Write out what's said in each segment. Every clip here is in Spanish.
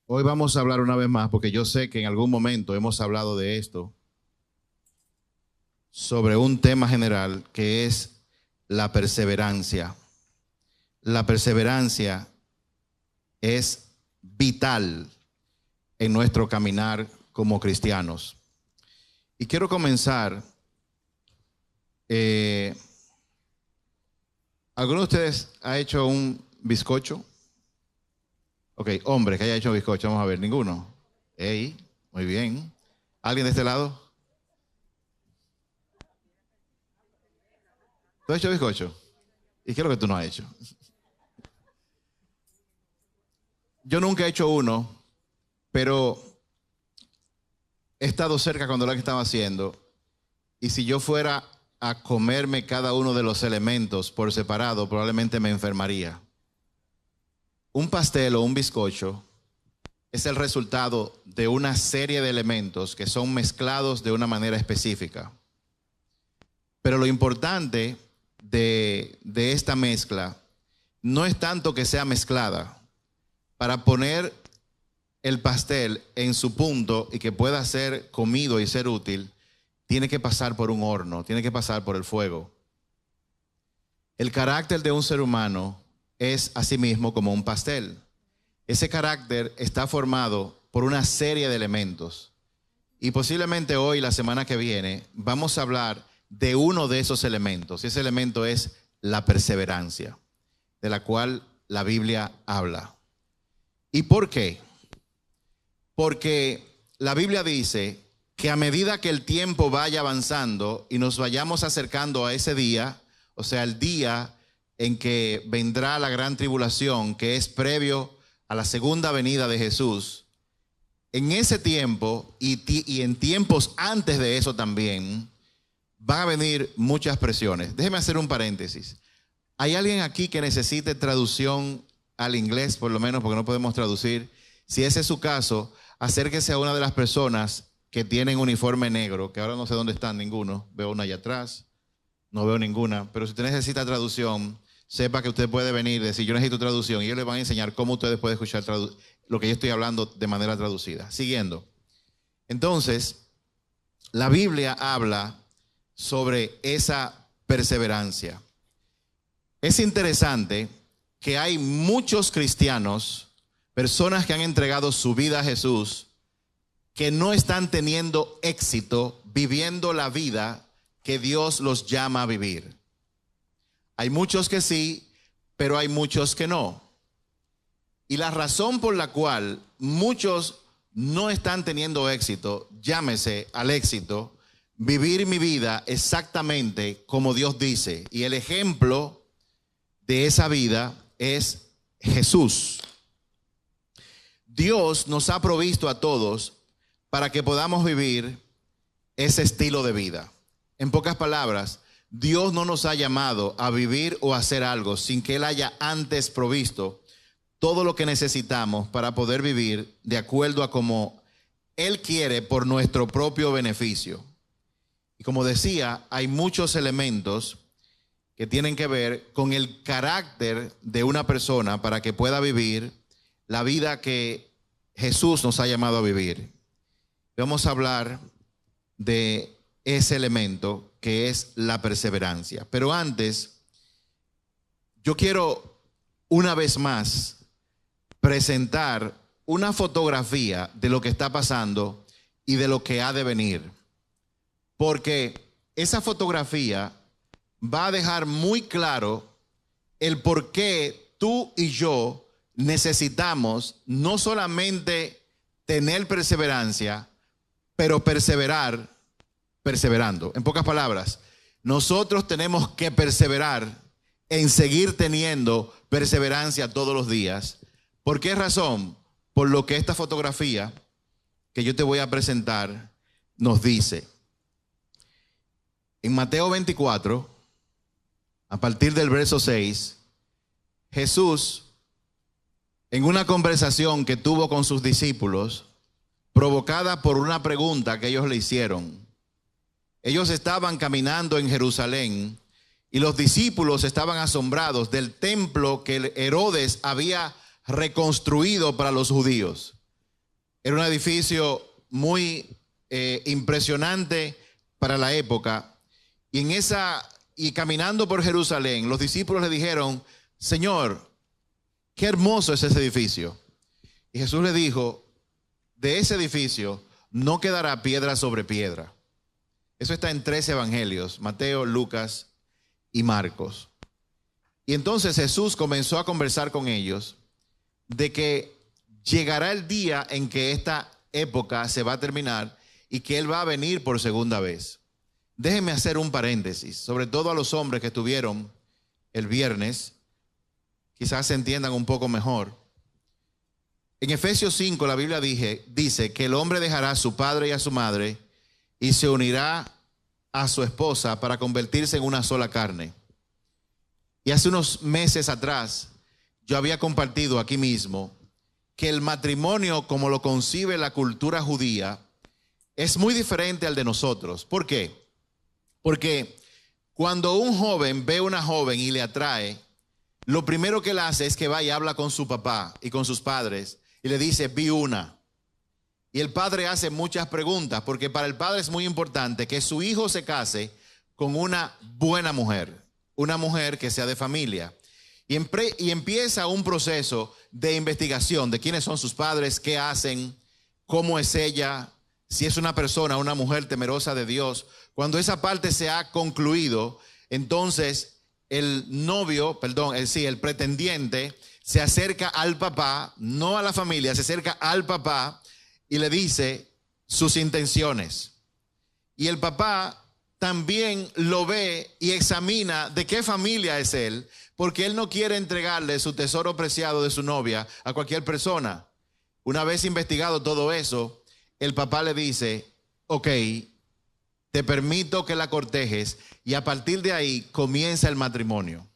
Hoy vamos a hablar una vez más, porque yo sé que en algún momento hemos hablado de esto, sobre un tema general que es la perseverancia. La perseverancia es vital en nuestro caminar como cristianos. Y quiero comenzar. ¿Alguno de ustedes ha hecho un bizcocho? Ok, hombre que haya hecho bizcocho, vamos a ver, ninguno. Ey, muy bien. ¿Alguien de este lado? ¿Tú has hecho bizcocho? ¿Y qué es lo que tú no has hecho? Yo nunca he hecho uno, pero he estado cerca cuando lo estaba haciendo. Y si yo fuera a comerme cada uno de los elementos por separado, probablemente me enfermaría. Un pastel o un bizcocho es el resultado de una serie de elementos que son mezclados de una manera específica. Pero lo importante de esta mezcla no es tanto que sea mezclada. Para poner el pastel en su punto y que pueda ser comido y ser útil, tiene que pasar por un horno, tiene que pasar por el fuego. El carácter de un ser humano es asimismo como un pastel. Ese carácter está formado por una serie de elementos. Y posiblemente hoy, la semana que viene, vamos a hablar de uno de esos elementos. Y ese elemento es la perseverancia, de la cual la Biblia habla. ¿Y por qué? Porque la Biblia dice que a medida que el tiempo vaya avanzando y nos vayamos acercando a ese día, o sea, el día en que vendrá la gran tribulación, que es previo a la segunda venida de Jesús, en ese tiempo y en tiempos antes de eso también, van a venir muchas presiones. Déjeme hacer un paréntesis. ¿Hay alguien aquí que necesite traducción al inglés, por lo menos, porque no podemos traducir? Si ese es su caso, acérquese a una de las personas que tienen uniforme negro, que ahora no sé dónde están ninguno. Veo una allá atrás, no veo ninguna. Pero si usted necesita traducción, sepa que usted puede venir y decir, yo necesito traducción. Y ellos les van a enseñar cómo ustedes pueden escuchar lo que yo estoy hablando de manera traducida. Siguiendo. Entonces, la Biblia habla sobre esa perseverancia. Es interesante que hay muchos cristianos, personas que han entregado su vida a Jesús, que no están teniendo éxito viviendo la vida que Dios los llama a vivir. Hay muchos que sí, pero hay muchos que no. Y la razón por la cual muchos no están teniendo éxito, llámese al éxito, vivir mi vida exactamente como Dios dice. Y el ejemplo de esa vida es Jesús. Dios nos ha provisto a todos para que podamos vivir ese estilo de vida. En pocas palabras, Dios no nos ha llamado a vivir o a hacer algo sin que Él haya antes provisto todo lo que necesitamos para poder vivir de acuerdo a como Él quiere por nuestro propio beneficio. Y como decía, hay muchos elementos que tienen que ver con el carácter de una persona para que pueda vivir la vida que Jesús nos ha llamado a vivir. Vamos a hablar de ese elemento que es la perseverancia. Pero antes, yo quiero una vez más presentar una fotografía de lo que está pasando y de lo que ha de venir. Porque esa fotografía va a dejar muy claro el por qué tú y yo necesitamos no solamente tener perseverancia, pero perseverar perseverando. En pocas palabras, nosotros tenemos que perseverar en seguir teniendo perseverancia todos los días. ¿Por qué razón? Por lo que esta fotografía que yo te voy a presentar nos dice. En Mateo 24, a partir del verso 6, Jesús, en una conversación que tuvo con sus discípulos, provocada por una pregunta que ellos le hicieron. Ellos estaban caminando en Jerusalén y los discípulos estaban asombrados del templo que Herodes había reconstruido para los judíos. Era un edificio muy impresionante para la época. Y caminando por Jerusalén, los discípulos le dijeron: Señor, qué hermoso es ese edificio. Y Jesús le dijo: de ese edificio no quedará piedra sobre piedra. Eso está en 3 evangelios: Mateo, Lucas y Marcos. Y entonces Jesús comenzó a conversar con ellos de que llegará el día en que esta época se va a terminar y que Él va a venir por segunda vez. Déjenme hacer un paréntesis, sobre todo a los hombres que estuvieron el viernes, quizás se entiendan un poco mejor. En Efesios 5 la Biblia dice que el hombre dejará a su padre y a su madre y se unirá a su esposa para convertirse en una sola carne. Y hace unos meses atrás yo había compartido aquí mismo que el matrimonio, como lo concibe la cultura judía, es muy diferente al de nosotros. ¿Por qué? Porque cuando un joven ve a una joven y le atrae, lo primero que él hace es que va y habla con su papá y con sus padres y le dice: vi una. Y el padre hace muchas preguntas, porque para el padre es muy importante que su hijo se case con una buena mujer, una mujer que sea de familia. Y empieza un proceso de investigación de quiénes son sus padres, qué hacen, cómo es ella, si es una persona, una mujer temerosa de Dios. Cuando esa parte se ha concluido, entonces el pretendiente se acerca al papá, no a la familia, se acerca al papá y le dice sus intenciones. Y el papá también lo ve y examina de qué familia es él, porque él no quiere entregarle su tesoro preciado de su novia a cualquier persona. Una vez investigado todo eso, el papá le dice: ok, te permito que la cortejes, y a partir de ahí comienza el matrimonio.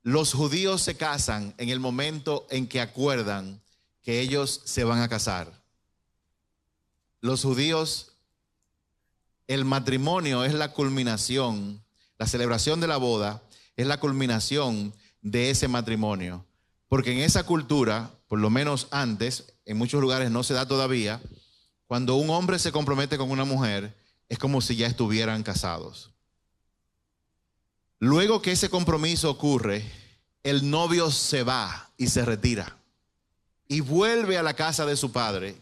Los judíos se casan en el momento en que acuerdan que ellos se van a casar. Los judíos, el matrimonio es la culminación, la celebración de la boda es la culminación de ese matrimonio. Porque en esa cultura, por lo menos antes, en muchos lugares no se da todavía, cuando un hombre se compromete con una mujer, es como si ya estuvieran casados. Luego que ese compromiso ocurre, el novio se va y se retira y vuelve a la casa de su padre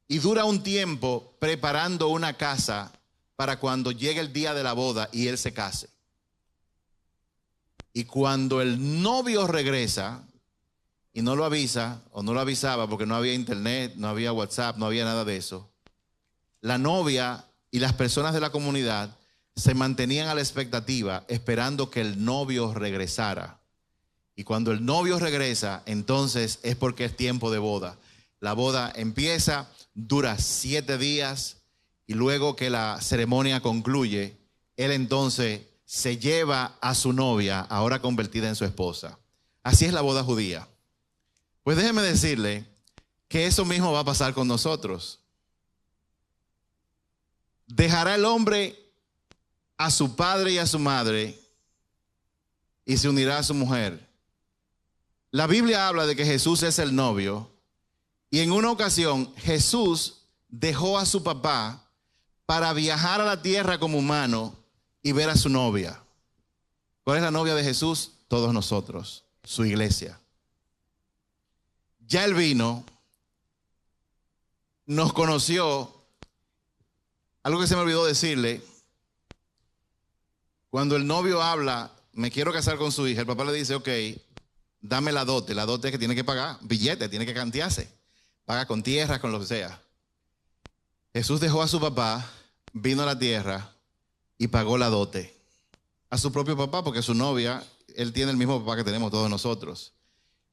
y dura un tiempo preparando una casa para cuando llegue el día de la boda y él se case. Y cuando el novio regresa y no lo avisa o no lo avisaba porque no había internet, no había WhatsApp, no había nada de eso, la novia y las personas de la comunidad se mantenían a la expectativa esperando que el novio regresara. Y cuando el novio regresa, entonces es porque es tiempo de boda. La boda empieza, dura 7 días y luego que la ceremonia concluye, él entonces se lleva a su novia, ahora convertida en su esposa. Así es la boda judía. Pues déjeme decirle que eso mismo va a pasar con nosotros. Dejará el hombre a su padre y a su madre y se unirá a su mujer. La Biblia habla de que Jesús es el novio y en una ocasión Jesús dejó a su papá para viajar a la tierra como humano y ver a su novia. ¿Cuál es la novia de Jesús? Todos nosotros, su iglesia. Ya él vino, nos conoció. Algo que se me olvidó decirle: cuando el novio habla, me quiero casar con su hija, el papá le dice: ok, dame la dote. La dote es que tiene que pagar billete, tiene que cantearse. Paga con tierras, con lo que sea. Jesús dejó a su papá, vino a la tierra y pagó la dote. A su propio papá, porque su novia, él tiene el mismo papá que tenemos todos nosotros.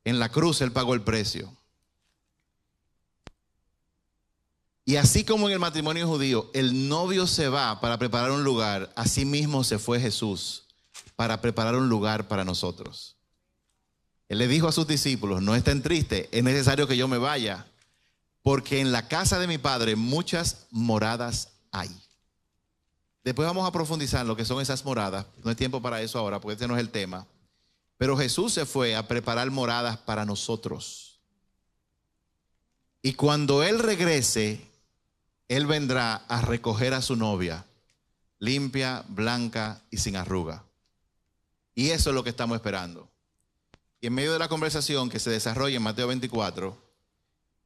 En la cruz él pagó el precio. Y así como en el matrimonio judío, el novio se va para preparar un lugar, así mismo se fue Jesús para preparar un lugar para nosotros. Él le dijo a sus discípulos: no estén tristes, es necesario que yo me vaya, porque en la casa de mi Padre muchas moradas hay. Después vamos a profundizar en lo que son esas moradas. No hay tiempo para eso ahora, porque ese no es el tema. Pero Jesús se fue a preparar moradas para nosotros. Y cuando Él regrese, Él vendrá a recoger a su novia, limpia, blanca y sin arruga. Y eso es lo que estamos esperando. Y en medio de la conversación que se desarrolla en Mateo 24,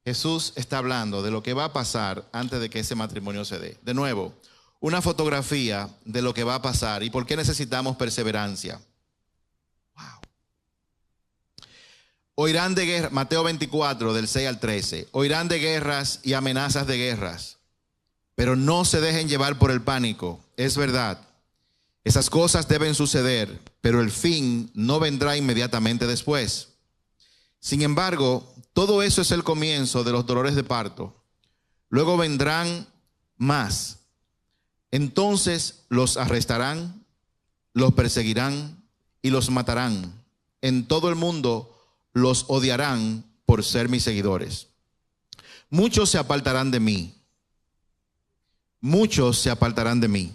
Jesús está hablando de lo que va a pasar antes de que ese matrimonio se dé. De nuevo, una fotografía de lo que va a pasar y por qué necesitamos perseverancia. Wow. Oirán de guerra, Mateo 24, del 6 al 13. Oirán de guerras y amenazas de guerras, pero no se dejen llevar por el pánico. Es verdad, esas cosas deben suceder, pero el fin no vendrá inmediatamente después. Sin embargo, todo eso es el comienzo de los dolores de parto. Luego vendrán más. Entonces los arrestarán, los perseguirán y los matarán. En todo el mundo los odiarán por ser mis seguidores. Muchos se apartarán de mí. Muchos se apartarán de mí.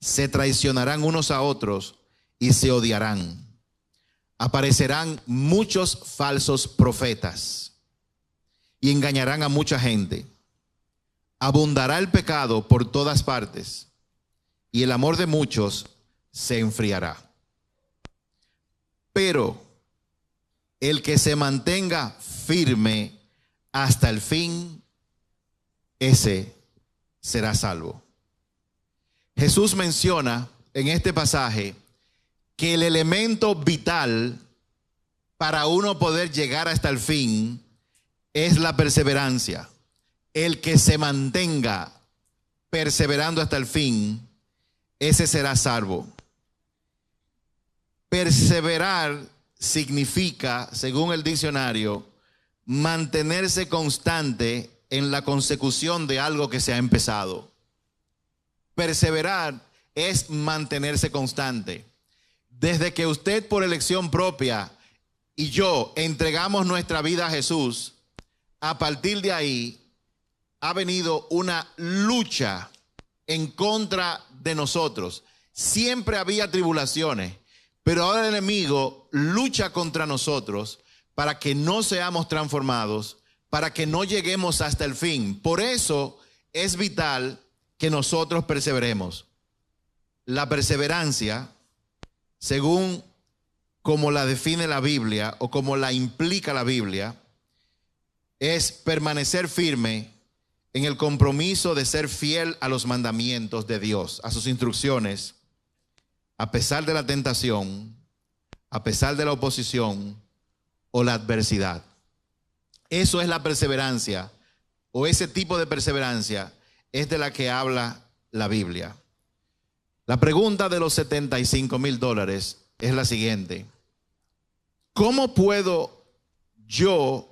Se traicionarán unos a otros y se odiarán. Aparecerán muchos falsos profetas y engañarán a mucha gente. Abundará el pecado por todas partes y el amor de muchos se enfriará. Pero el que se mantenga firme hasta el fin, ese será salvo. Jesús menciona en este pasaje que el elemento vital para uno poder llegar hasta el fin es la perseverancia. El que se mantenga perseverando hasta el fin, ese será salvo. Perseverar significa, según el diccionario, mantenerse constante en la consecución de algo que se ha empezado. Perseverar es mantenerse constante. Desde que usted por elección propia y yo entregamos nuestra vida a Jesús, a partir de ahí ha venido una lucha en contra de nosotros. Siempre había tribulaciones, pero ahora el enemigo lucha contra nosotros para que no seamos transformados, para que no lleguemos hasta el fin. Por eso es vital que nosotros perseveremos. La perseverancia, según como la define la Biblia o como la implica la Biblia, es permanecer firme en el compromiso de ser fiel a los mandamientos de Dios, a sus instrucciones, a pesar de la tentación, a pesar de la oposición o la adversidad. Eso es la perseverancia, o ese tipo de perseverancia es de la que habla la Biblia. La pregunta de los $75,000 es la siguiente: ¿cómo puedo yo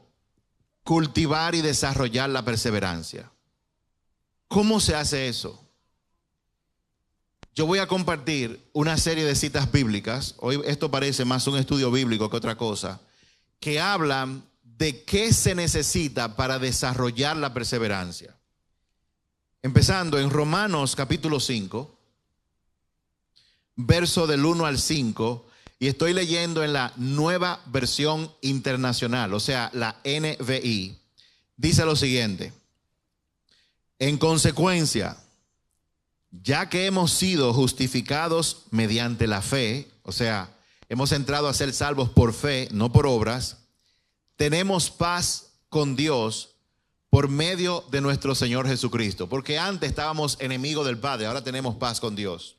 cultivar y desarrollar la perseverancia? ¿Cómo se hace eso? Yo voy a compartir una serie de citas bíblicas. Hoy esto parece más un estudio bíblico que otra cosa, que hablan de qué se necesita para desarrollar la perseverancia. Empezando en Romanos capítulo 5, verso del 1 al 5, y estoy leyendo en la Nueva Versión Internacional, o sea, la NVI. Dice lo siguiente: en consecuencia, ya que hemos sido justificados mediante la fe, o sea, hemos entrado a ser salvos por fe, no por obras, tenemos paz con Dios por medio de nuestro Señor Jesucristo. Porque antes estábamos enemigos del Padre, ahora tenemos paz con Dios.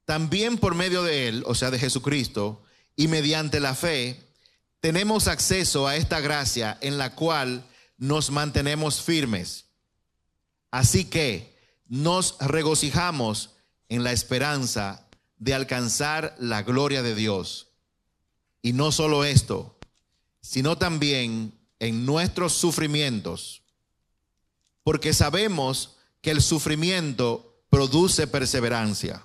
También por medio de Él, o sea, de Jesucristo, y mediante la fe, tenemos acceso a esta gracia en la cual nos mantenemos firmes. Así que nos regocijamos en la esperanza de alcanzar la gloria de Dios. Y no solo esto, sino también en nuestros sufrimientos, porque sabemos que el sufrimiento produce perseverancia.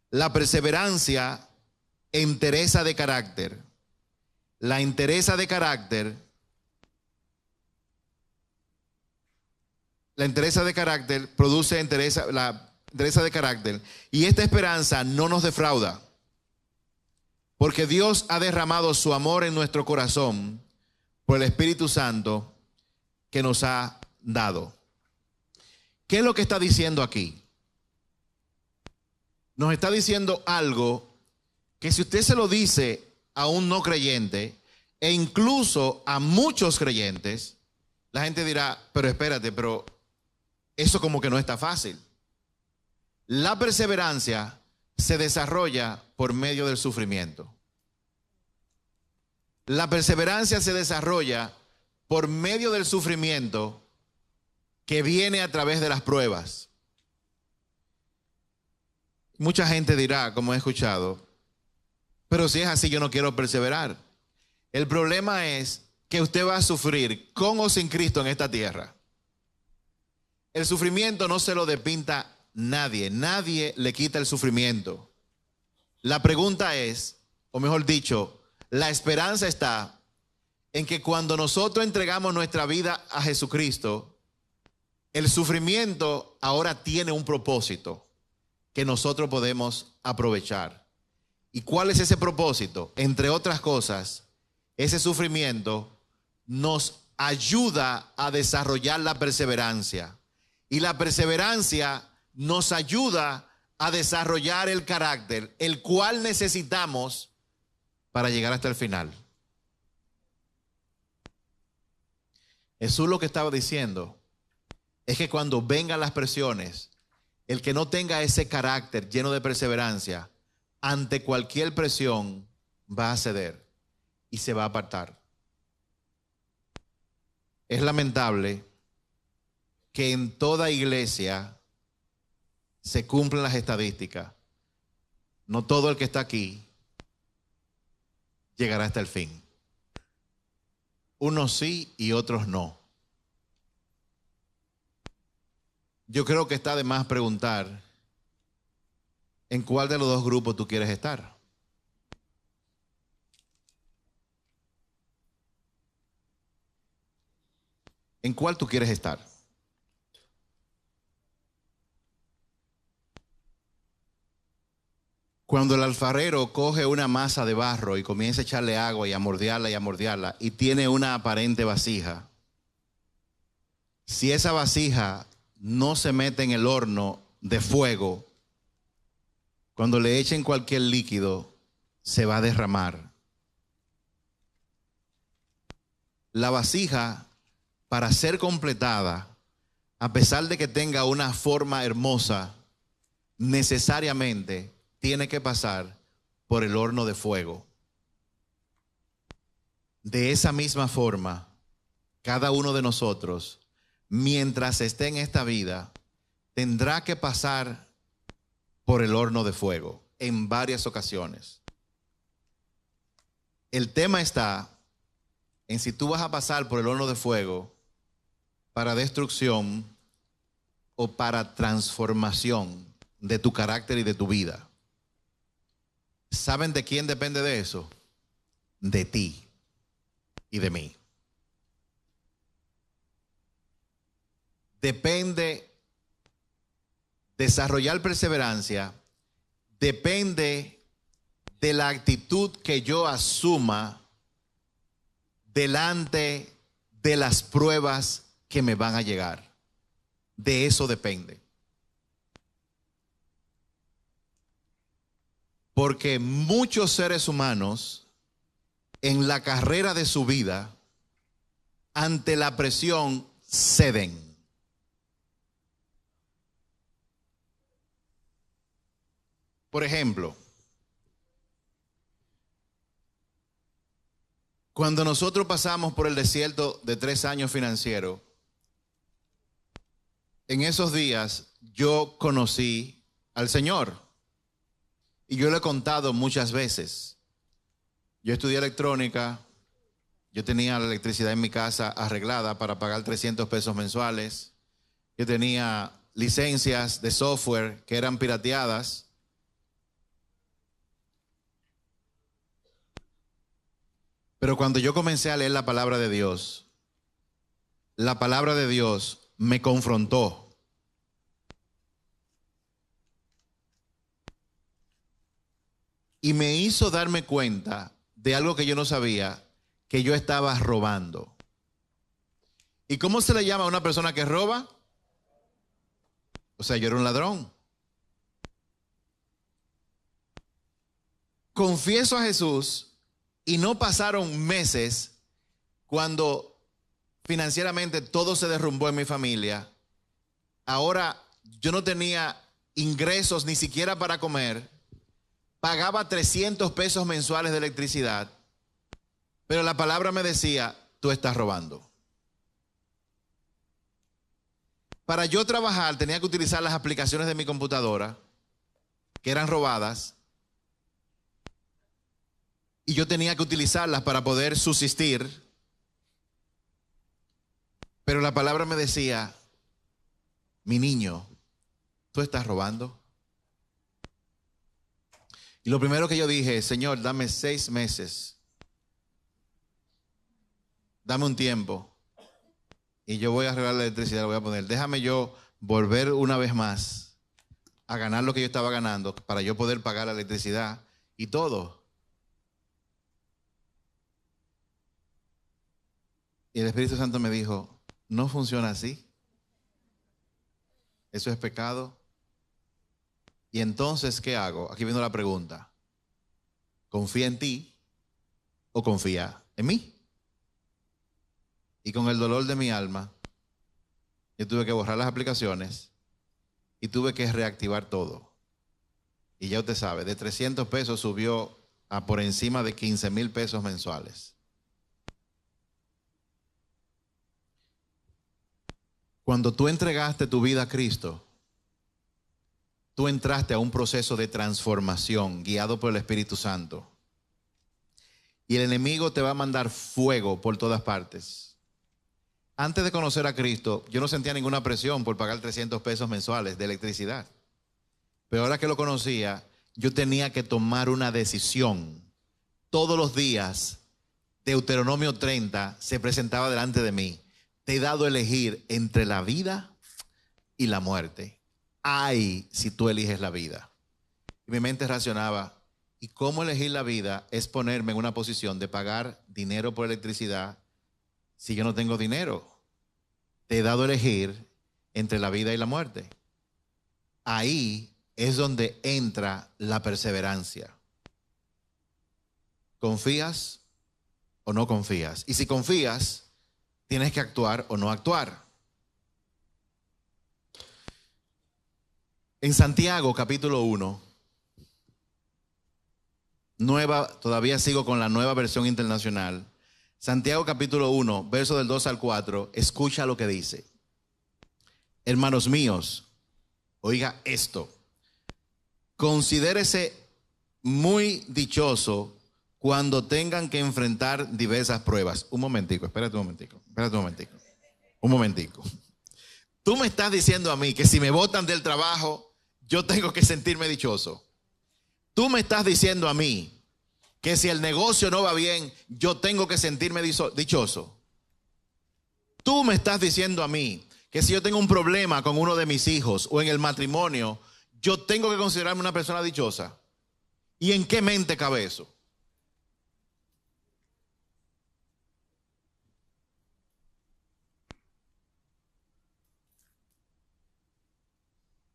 La perseverancia entereza de carácter. La entereza de carácter produce la entereza de carácter, y esta esperanza no nos defrauda, porque Dios ha derramado su amor en nuestro corazón por el Espíritu Santo que nos ha dado. ¿Qué es lo que está diciendo aquí? Nos está diciendo algo que si usted se lo dice a un no creyente e incluso a muchos creyentes, la gente dirá, pero espérate, pero eso como que no está fácil. La perseverancia se desarrolla por medio del sufrimiento. La perseverancia se desarrolla por medio del sufrimiento que viene a través de las pruebas. Mucha gente dirá, como he escuchado, pero si es así yo no quiero perseverar. El problema es que usted va a sufrir con o sin Cristo en esta tierra. El sufrimiento no se lo despinta nadie. Nadie le quita el sufrimiento. La pregunta es, o mejor dicho, la esperanza está en que cuando nosotros entregamos nuestra vida a Jesucristo, el sufrimiento ahora tiene un propósito que nosotros podemos aprovechar. ¿Y cuál es ese propósito? Entre otras cosas, ese sufrimiento nos ayuda a desarrollar la perseverancia. Y la perseverancia nos ayuda a desarrollar el carácter, el cual necesitamos para llegar hasta el final. Jesús lo que estaba diciendo es que cuando vengan las presiones, el que no tenga ese carácter lleno de perseverancia, ante cualquier presión va a ceder y se va a apartar. Es lamentable que en toda iglesia se cumplen las estadísticas. No todo el que está aquí llegará hasta el fin. Unos sí y otros no. Yo creo que está de más preguntar en cuál de los dos grupos tú quieres estar. ¿En cuál tú quieres estar? Cuando el alfarero coge una masa de barro y comienza a echarle agua y a mordearla y tiene una aparente vasija, si esa vasija no se mete en el horno de fuego, cuando le echen cualquier líquido, se va a derramar. La vasija, para ser completada, a pesar de que tenga una forma hermosa, necesariamente tiene que pasar por el horno de fuego. De esa misma forma, cada uno de nosotros, mientras esté en esta vida, tendrá que pasar por el horno de fuego en varias ocasiones. El tema está en si tú vas a pasar por el horno de fuego para destrucción o para transformación de tu carácter y de tu vida. ¿Saben de quién depende de eso? De ti y de mí. Depende, desarrollar perseverancia depende de la actitud que yo asuma delante de las pruebas que me van a llegar. De eso depende. Porque muchos seres humanos en la carrera de su vida, ante la presión, ceden. Por ejemplo, cuando nosotros pasamos por el desierto de 3 años financieros, en esos días yo conocí al Señor. Y yo lo he contado muchas veces. Yo estudié electrónica, yo tenía la electricidad en mi casa arreglada para pagar 300 pesos mensuales. Yo tenía licencias de software que eran pirateadas. Pero cuando yo comencé a leer la palabra de Dios me confrontó. Y me hizo darme cuenta de algo que yo no sabía, que yo estaba robando. ¿Y cómo se le llama a una persona que roba? O sea, yo era un ladrón. Confieso a Jesús y no pasaron meses cuando financieramente todo se derrumbó en mi familia. Ahora yo no tenía ingresos ni siquiera para comer. Pagaba 300 pesos mensuales de electricidad. Pero la palabra me decía, tú estás robando. Para yo trabajar tenía que utilizar las aplicaciones de mi computadora, que eran robadas, y yo tenía que utilizarlas para poder subsistir. Pero la palabra me decía, mi niño, tú estás robando. Y lo primero que yo dije, Señor, dame 6 meses. Dame un tiempo. Y yo voy a arreglar la electricidad, la voy a poner. Déjame yo volver una vez más a ganar lo que yo estaba ganando para yo poder pagar la electricidad y todo. Y el Espíritu Santo me dijo, no funciona así. Eso es pecado. Y entonces, ¿qué hago? Aquí viene la pregunta. ¿Confía en ti o confía en mí? Y con el dolor de mi alma, yo tuve que borrar las aplicaciones y tuve que reactivar todo. Y ya usted sabe, de 300 pesos subió a por encima de 15,000 pesos mensuales. Cuando tú entregaste tu vida a Cristo, tú entraste a un proceso de transformación guiado por el Espíritu Santo. Y el enemigo te va a mandar fuego por todas partes. Antes de conocer a Cristo, yo no sentía ninguna presión por pagar 300 pesos mensuales de electricidad. Pero ahora que lo conocía, yo tenía que tomar una decisión. Todos los días, Deuteronomio 30 se presentaba delante de mí. Te he dado a elegir entre la vida y la muerte. Ay, si tú eliges la vida. Y mi mente racionaba, ¿y cómo elegir la vida? Es ponerme en una posición de pagar dinero por electricidad si yo no tengo dinero. Te he dado a elegir entre la vida y la muerte. Ahí es donde entra la perseverancia. ¿Confías o no confías? Y si confías, tienes que actuar o no actuar. En Santiago capítulo 1, todavía sigo con la Nueva Versión Internacional. Santiago capítulo 1, verso del 2 al 4, escucha lo que dice. Hermanos míos, oiga esto. Considérese muy dichoso cuando tengan que enfrentar diversas pruebas. Un momentico. Un momentico. Tú me estás diciendo a mí que si me botan del trabajo, yo tengo que sentirme dichoso. Tú me estás diciendo a mí que si el negocio no va bien, yo tengo que sentirme dichoso. Tú me estás diciendo a mí que si yo tengo un problema con uno de mis hijos o en el matrimonio, yo tengo que considerarme una persona dichosa. ¿Y en qué mente cabe eso?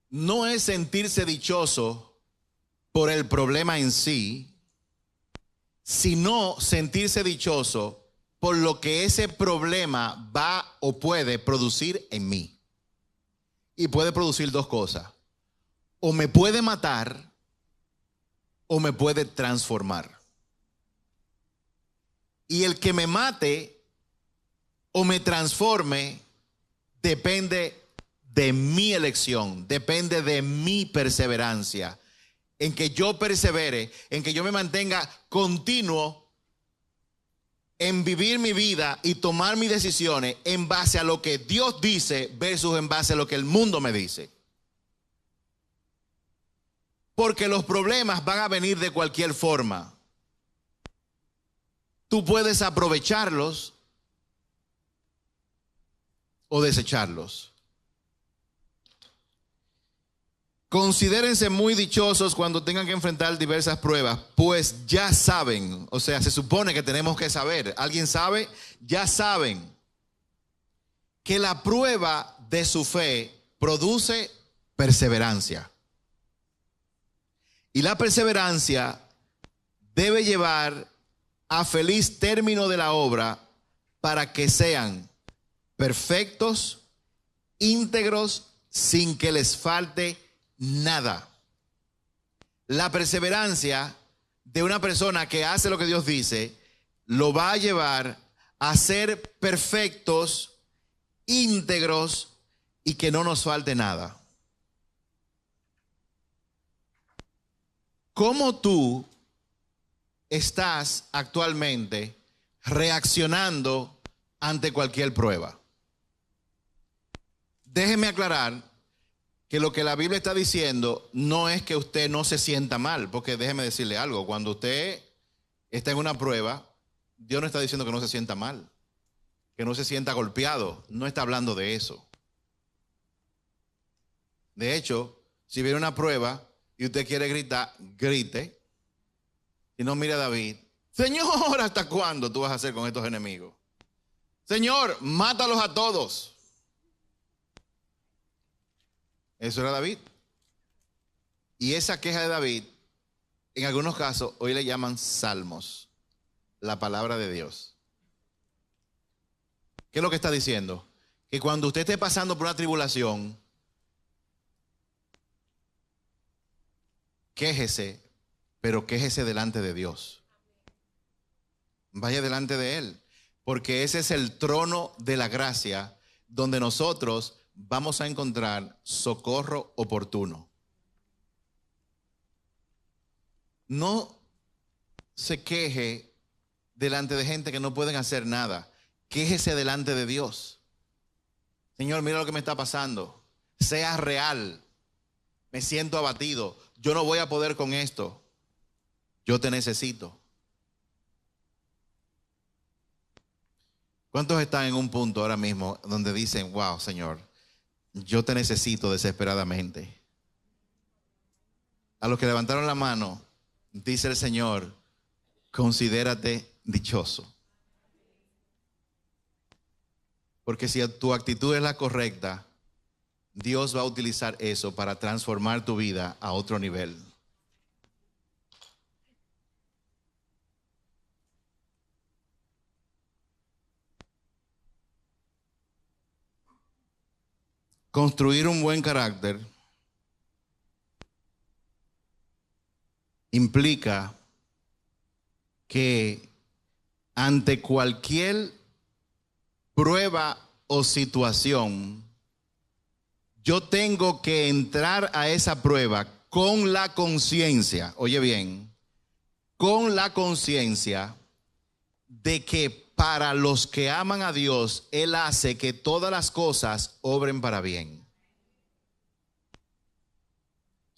No es sentirse dichoso por el problema en sí, sino sentirse dichoso por lo que ese problema va o puede producir en mí. Y puede producir dos cosas. O me puede matar o me puede transformar. Y el que me mate o me transforme depende de mi elección, depende de mi perseverancia, en que yo persevere, en que yo me mantenga continuo en vivir mi vida y tomar mis decisiones en base a lo que Dios dice versus en base a lo que el mundo me dice. Porque los problemas van a venir de cualquier forma. Tú puedes aprovecharlos o desecharlos. Considérense muy dichosos cuando tengan que enfrentar diversas pruebas, pues ya saben, o sea, se supone que tenemos que saber. ¿Alguien sabe? Ya saben que la prueba de su fe produce perseverancia. Y la perseverancia debe llevar a feliz término de la obra para que sean perfectos, íntegros, sin que les falte nada. La perseverancia de una persona que hace lo que Dios dice lo va a llevar a ser perfectos, íntegros y que no nos falte nada. ¿Cómo tú estás actualmente reaccionando ante cualquier prueba? Déjeme aclarar que lo que la Biblia está diciendo no es que usted no se sienta mal, porque déjeme decirle algo, cuando usted está en una prueba, Dios no está diciendo que no se sienta mal, que no se sienta golpeado, no está hablando de eso. De hecho, si viene una prueba y usted quiere gritar, grite. Y no mire a David, Señor, ¿hasta cuándo tú vas a hacer con estos enemigos? Señor, mátalos a todos. Eso era David. Y esa queja de David, en algunos casos, hoy le llaman salmos, la palabra de Dios. ¿Qué es lo que está diciendo? Que cuando usted esté pasando por una tribulación, quéjese, pero quéjese delante de Dios. Vaya delante de Él, porque ese es el trono de la gracia donde nosotros vamos a encontrar socorro oportuno. No se queje delante de gente que no pueden hacer nada. Quéjese delante de Dios. Señor, mira lo que me está pasando. Sea real. Me siento abatido. Yo no voy a poder con esto. Yo te necesito. ¿Cuántos están en un punto ahora mismo donde dicen, wow, Señor, yo te necesito desesperadamente? A los que levantaron la mano, dice el Señor, considérate dichoso. Porque si tu actitud es la correcta, Dios va a utilizar eso para transformar tu vida a otro nivel. Construir un buen carácter implica que ante cualquier prueba o situación, yo tengo que entrar a esa prueba con la conciencia, oye bien, con la conciencia de que para los que aman a Dios, Él hace que todas las cosas obren para bien.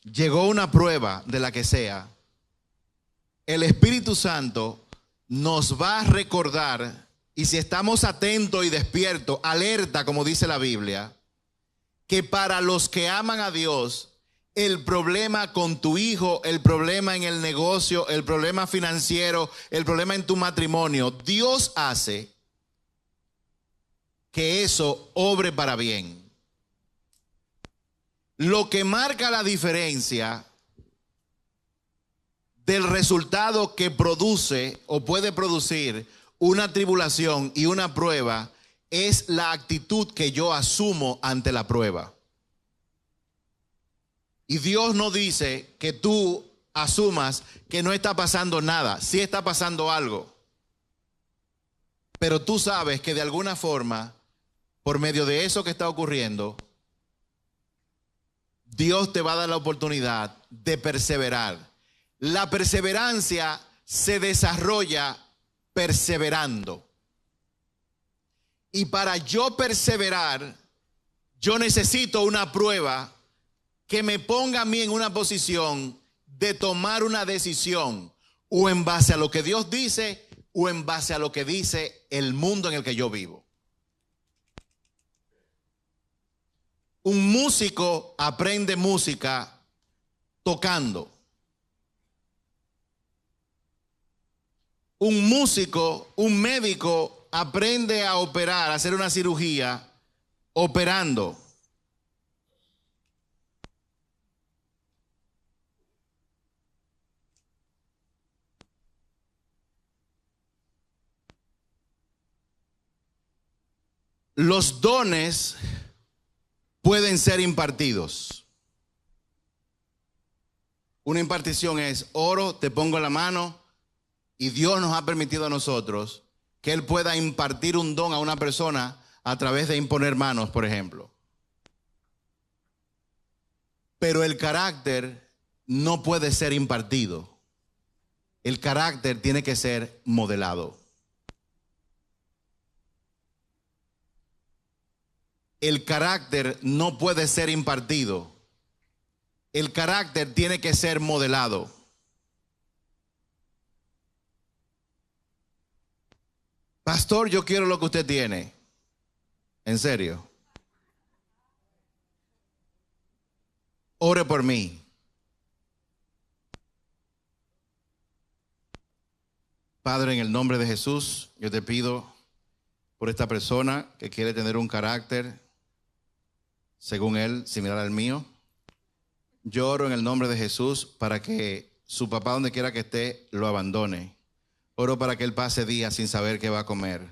Llegó una prueba de la que sea, el Espíritu Santo nos va a recordar, y si estamos atentos y despiertos, alerta, como dice la Biblia, que para los que aman a Dios, el problema con tu hijo, el problema en el negocio, el problema financiero, el problema en tu matrimonio, Dios hace que eso obre para bien. Lo que marca la diferencia del resultado que produce o puede producir una tribulación y una prueba es la actitud que yo asumo ante la prueba. Y Dios no dice que tú asumas que no está pasando nada. Sí está pasando algo. Pero tú sabes que de alguna forma, por medio de eso que está ocurriendo, Dios te va a dar la oportunidad de perseverar. La perseverancia se desarrolla perseverando. Y para yo perseverar, yo necesito una prueba que me ponga a mí en una posición de tomar una decisión, o en base a lo que Dios dice, o en base a lo que dice el mundo en el que yo vivo. Un músico aprende música tocando. Un músico, un médico aprende a operar, a hacer una cirugía operando. Los dones pueden ser impartidos. Una impartición es oro, te pongo en la mano, y Dios nos ha permitido a nosotros que Él pueda impartir un don a una persona a través de imponer manos, por ejemplo. Pero el carácter no puede ser impartido. El carácter tiene que ser modelado. El carácter no puede ser impartido. El carácter tiene que ser modelado. Pastor, yo quiero lo que usted tiene. ¿En serio? Ore por mí. Padre, en el nombre de Jesús, yo te pido por esta persona que quiere tener un carácter, según él, similar al mío. Yo oro en el nombre de Jesús para que su papá, donde quiera que esté, lo abandone. Oro para que él pase días sin saber qué va a comer.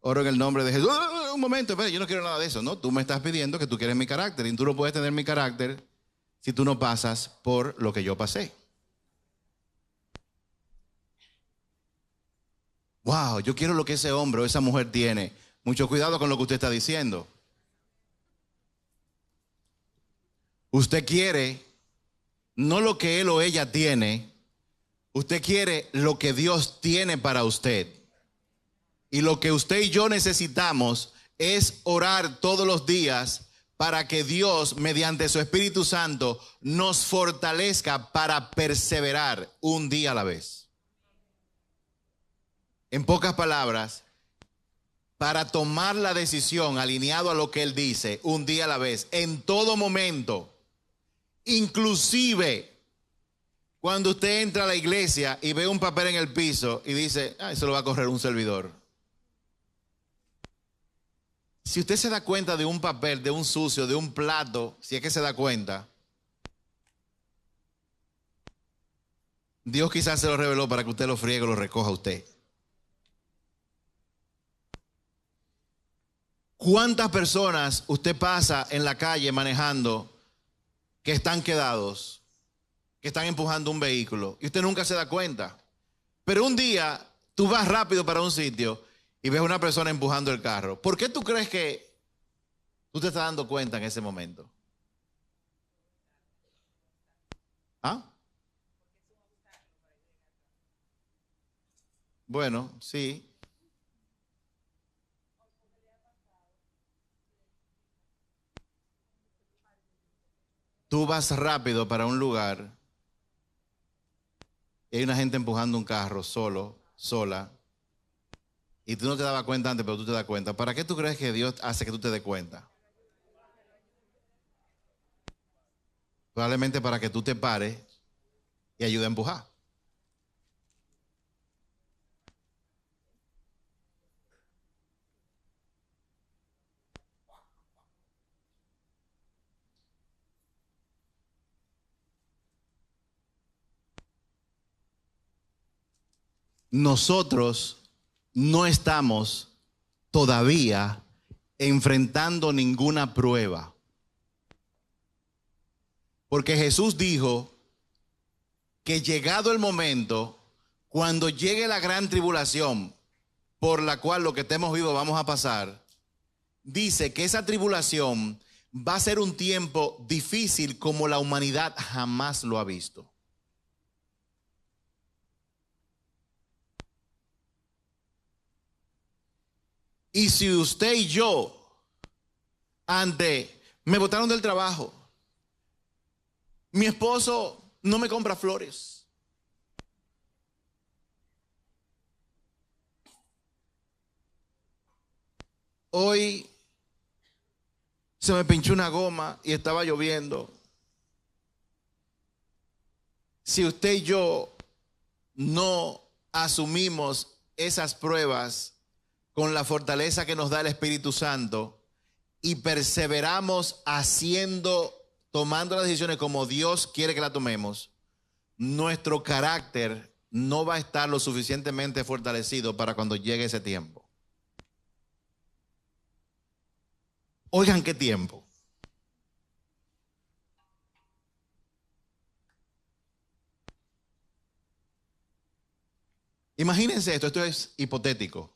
Oro en el nombre de Jesús. Un momento, espera, yo no quiero nada de eso, ¿no? Tú me estás pidiendo que tú quieres mi carácter y tú no puedes tener mi carácter si tú no pasas por lo que yo pasé. Wow, yo quiero lo que ese hombre o esa mujer tiene. Mucho cuidado con lo que usted está diciendo. Usted quiere no lo que él o ella tiene, usted quiere lo que Dios tiene para usted. Y lo que usted y yo necesitamos es orar todos los días para que Dios, mediante su Espíritu Santo, nos fortalezca para perseverar un día a la vez. En pocas palabras, para tomar la decisión alineado a lo que Él dice, un día a la vez, en todo momento. Inclusive cuando usted entra a la iglesia y ve un papel en el piso y dice, eso lo va a correr un servidor. Si usted se da cuenta de un papel, de un sucio, de un plato, si es que se da cuenta, Dios quizás se lo reveló para que usted lo friegue o lo recoja usted. ¿Cuántas personas usted pasa en la calle manejando que están quedados, que están empujando un vehículo y usted nunca se da cuenta? Pero un día tú vas rápido para un sitio y ves a una persona empujando el carro. ¿Por qué tú crees que tú te estás dando cuenta en ese momento? ¿Ah? Bueno, sí. Tú vas rápido para un lugar y hay una gente empujando un carro solo, sola, y tú no te dabas cuenta antes, pero tú te das cuenta. ¿Para qué tú crees que Dios hace que tú te des cuenta? Probablemente para que tú te pares y ayude a empujar. Nosotros no estamos todavía enfrentando ninguna prueba. Porque Jesús dijo que llegado el momento, cuando llegue la gran tribulación por la cual lo que estemos vivos vamos a pasar, dice que esa tribulación va a ser un tiempo difícil como la humanidad jamás lo ha visto. Y si usted y yo, me botaron del trabajo, mi esposo no me compra flores, hoy se me pinchó una goma y estaba lloviendo. Si usted y yo no asumimos esas pruebas con la fortaleza que nos da el Espíritu Santo, y perseveramos tomando las decisiones como Dios quiere que las tomemos, nuestro carácter no va a estar lo suficientemente fortalecido para cuando llegue ese tiempo. Oigan qué tiempo. Imagínense esto es hipotético.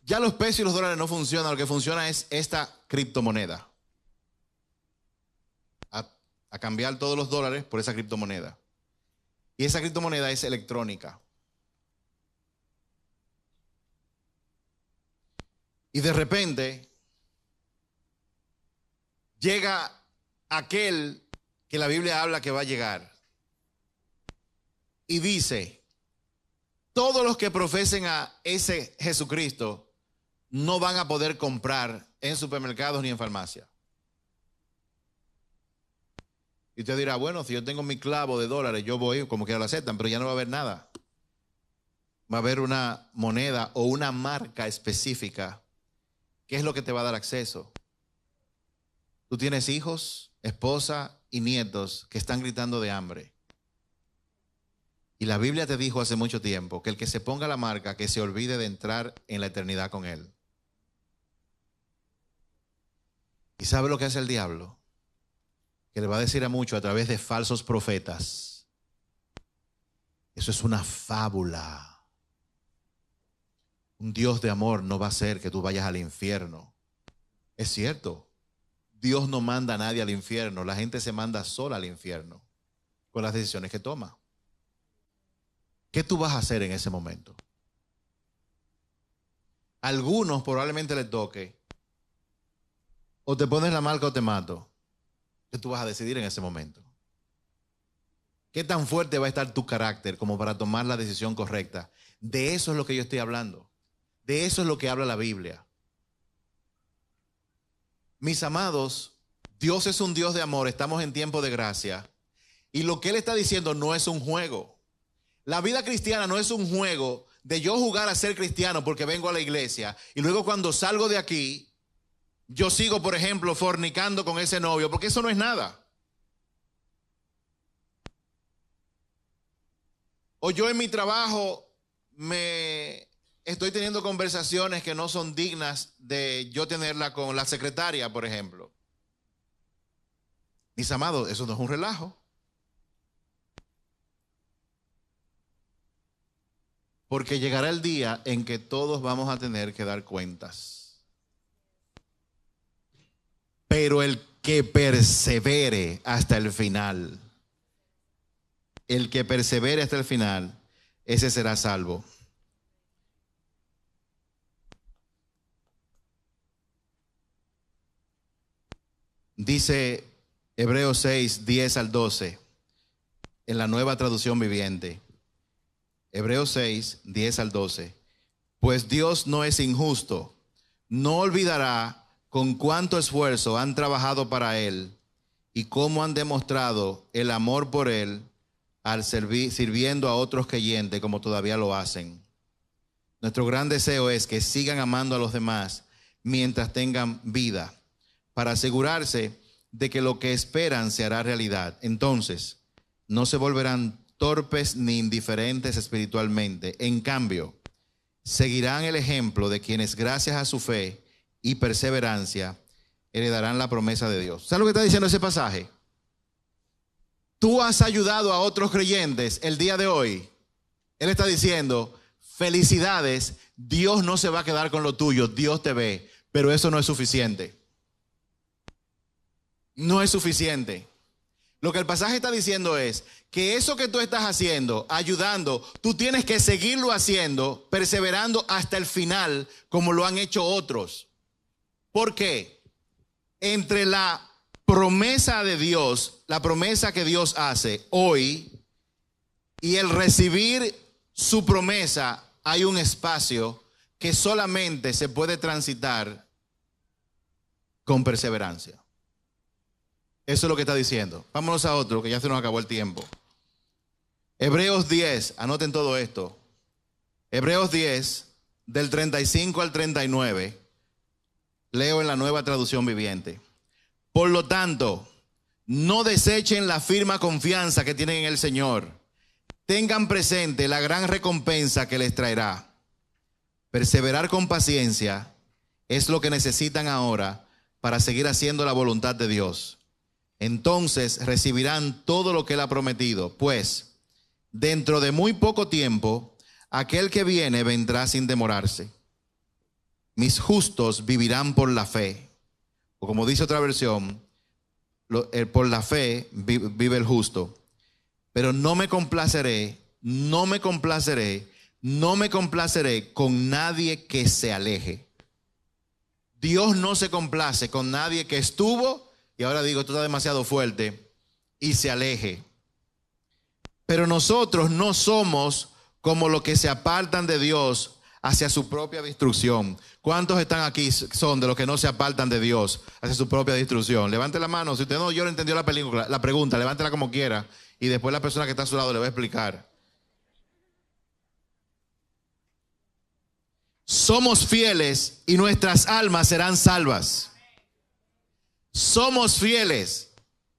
Ya los pesos y los dólares no funcionan, lo que funciona es esta criptomoneda. A cambiar todos los dólares por esa criptomoneda. Y esa criptomoneda es electrónica. Y de repente llega aquel que la Biblia habla que va a llegar. Y dice, todos los que profesen a ese Jesucristo no van a poder comprar en supermercados ni en farmacia. Y usted dirá, bueno, si yo tengo mi clavo de dólares, yo voy, como quiera lo aceptan, pero ya no va a haber nada. Va a haber una moneda o una marca específica. ¿Qué es lo que te va a dar acceso? Tú tienes hijos, esposa y nietos que están gritando de hambre. Y la Biblia te dijo hace mucho tiempo que el que se ponga la marca, que se olvide de entrar en la eternidad con él. ¿Y sabe lo que hace el diablo? Que le va a decir a muchos a través de falsos profetas. Eso es una fábula. Un Dios de amor no va a hacer que tú vayas al infierno. Es cierto, Dios no manda a nadie al infierno. La gente se manda sola al infierno con las decisiones que toma. ¿Qué tú vas a hacer en ese momento? A algunos probablemente les toque o te pones la marca o te mato. ¿Qué tú vas a decidir en ese momento? ¿Qué tan fuerte va a estar tu carácter como para tomar la decisión correcta? De eso es lo que yo estoy hablando. De eso es lo que habla la Biblia. Mis amados, Dios es un Dios de amor, estamos en tiempo de gracia. Y lo que Él está diciendo no es un juego. La vida cristiana no es un juego de yo jugar a ser cristiano porque vengo a la iglesia y luego cuando salgo de aquí, yo sigo, por ejemplo, fornicando con ese novio, porque eso no es nada. O yo en mi trabajo me estoy teniendo conversaciones que no son dignas de yo tenerla con la secretaria, por ejemplo. Mis amados, eso no es un relajo. Porque llegará el día en que todos vamos a tener que dar cuentas. Pero el que persevere hasta el final, ese será salvo. Dice Hebreos 6, 10 al 12, en la Nueva Traducción Viviente. Hebreos 6, 10 al 12. Pues Dios no es injusto, no olvidará con cuánto esfuerzo han trabajado para Él y cómo han demostrado el amor por Él al sirviendo a otros creyentes como todavía lo hacen. Nuestro gran deseo es que sigan amando a los demás mientras tengan vida, para asegurarse de que lo que esperan se hará realidad. Entonces, no se volverán torpes ni indiferentes espiritualmente. En cambio, seguirán el ejemplo de quienes gracias a su fe y perseverancia heredarán la promesa de Dios. ¿Sabes lo que está diciendo ese pasaje? Tú has ayudado a otros creyentes el día de hoy. Él está diciendo, felicidades, Dios no se va a quedar con lo tuyo, Dios te ve, pero eso no es suficiente. No es suficiente. Lo que el pasaje está diciendo es que eso que tú estás haciendo, ayudando, tú tienes que seguirlo haciendo, perseverando hasta el final, como lo han hecho otros. ¿Por qué? Entre la promesa de Dios, la promesa que Dios hace hoy y el recibir su promesa, hay un espacio que solamente se puede transitar con perseverancia. Eso es lo que está diciendo. Vámonos a otro, que ya se nos acabó el tiempo. Hebreos 10, anoten todo esto. Hebreos 10, del 35 al 39. Leo en la Nueva Traducción Viviente. Por lo tanto, no desechen la firme confianza que tienen en el Señor. Tengan presente la gran recompensa que les traerá. Perseverar con paciencia es lo que necesitan ahora para seguir haciendo la voluntad de Dios. Entonces recibirán todo lo que Él ha prometido, pues dentro de muy poco tiempo aquel que viene vendrá sin demorarse. Mis justos vivirán por la fe. O como dice otra versión, por la fe vive el justo. Pero no me complaceré con nadie que se aleje. Dios no se complace con nadie que estuvo, y ahora digo, esto está demasiado fuerte, y se aleje. Pero nosotros no somos como los que se apartan de Dios hacia su propia destrucción. ¿Cuántos están aquí son de los que no se apartan de Dios hacia su propia destrucción? Levante la mano. Si usted no entendió la pregunta, levántela como quiera y después la persona que está a su lado le va a explicar. Somos fieles y nuestras almas serán salvas. Somos fieles.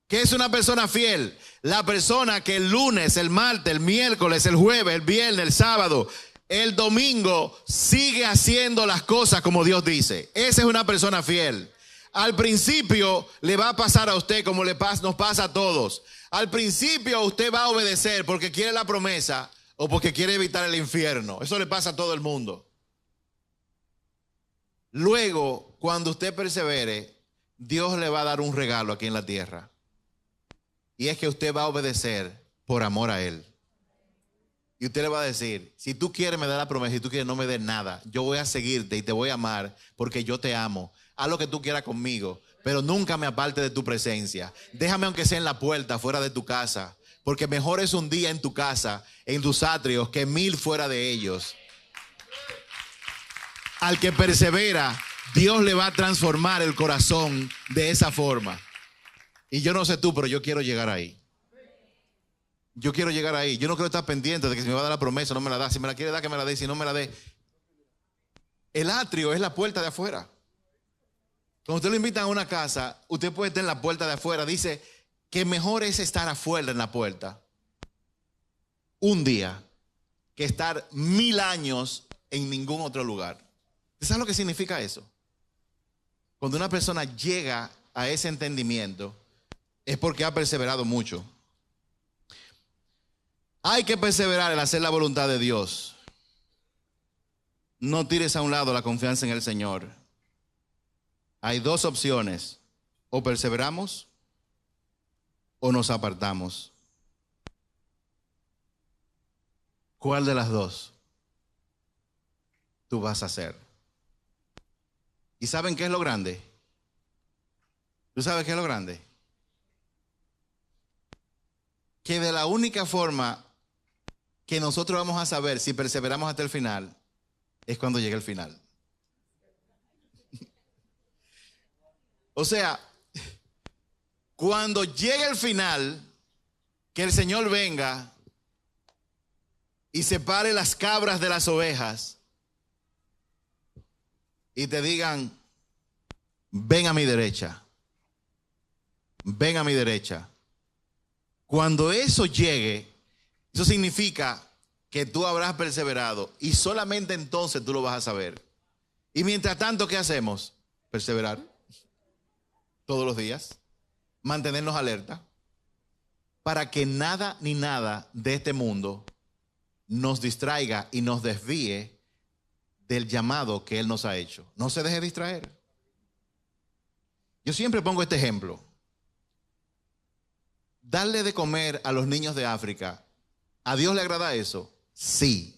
¿Qué es una persona fiel? La persona que el lunes, el martes, el miércoles, el jueves, el viernes, el sábado, el domingo sigue haciendo las cosas como Dios dice. Esa es una persona fiel. Al principio le va a pasar a usted como nos pasa a todos. Al principio usted va a obedecer porque quiere la promesa o porque quiere evitar el infierno. Eso le pasa a todo el mundo. Luego, cuando usted persevere, Dios le va a dar un regalo aquí en la tierra. Y es que usted va a obedecer por amor a Él. Y usted le va a decir, si tú quieres me da la promesa, si tú quieres no me des nada. Yo voy a seguirte y te voy a amar porque yo te amo. Haz lo que tú quieras conmigo, pero nunca me aparte de tu presencia. Déjame aunque sea en la puerta, fuera de tu casa. Porque mejor es un día en tu casa, en tus atrios, que 1000 fuera de ellos. Al que persevera, Dios le va a transformar el corazón de esa forma. Y yo no sé tú, pero yo quiero llegar ahí. Yo quiero llegar ahí. Yo no quiero estar pendiente de que si me va a dar la promesa, no me la da. Si me la quiere dar, que me la dé. Si no me la dé. El atrio es la puerta de afuera. Cuando usted lo invitan a una casa, usted puede estar en la puerta de afuera. Dice que mejor es estar afuera en la puerta un día que estar 1000 años en ningún otro lugar. ¿Usted sabe lo que significa eso? Cuando una persona llega a ese entendimiento, es porque ha perseverado mucho. Hay que perseverar en hacer la voluntad de Dios. No tires a un lado la confianza en el Señor. Hay dos opciones. O perseveramos o nos apartamos. ¿Cuál de las dos tú vas a hacer? ¿Y saben qué es lo grande? ¿Tú sabes qué es lo grande? Que de la única forma que nosotros vamos a saber si perseveramos hasta el final es cuando llegue el final. O sea, cuando llegue el final, que el Señor venga y separe las cabras de las ovejas y te digan, ven a mi derecha, ven a mi derecha. Cuando eso llegue, eso significa que tú habrás perseverado y solamente entonces tú lo vas a saber. Y mientras tanto, ¿qué hacemos? Perseverar todos los días, mantenernos alerta para que nada ni nada de este mundo nos distraiga y nos desvíe del llamado que Él nos ha hecho. No se deje distraer. Yo siempre pongo este ejemplo. Darle de comer a los niños de África, ¿a Dios le agrada eso? Sí.